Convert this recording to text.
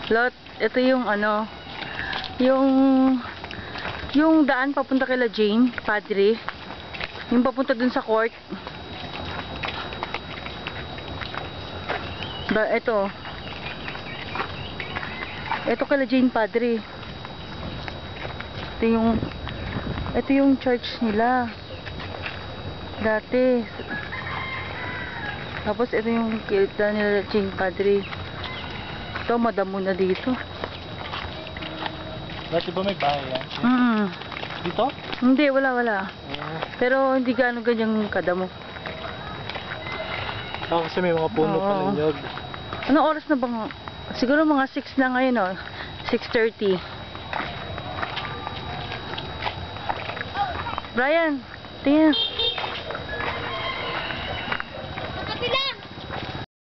Lot, ito yung ano, yung daan papunta kay La Jane, Padre. Yung papunta dun sa court. Ito. Ito kay La Jane, Padre. Ito yung church nila. Dati. Tapos ito yung kilita nila La Jane, Padre. Ito, madamo na dito. Dati ba may bahay yan? Dito? Hindi, wala. Pero hindi gaano ganyang kadamo. Kasi may mga puno pa ninyog. Anong oras na bang? Siguro mga 6 na ngayon, oh. 6:30. Brian, tingnan.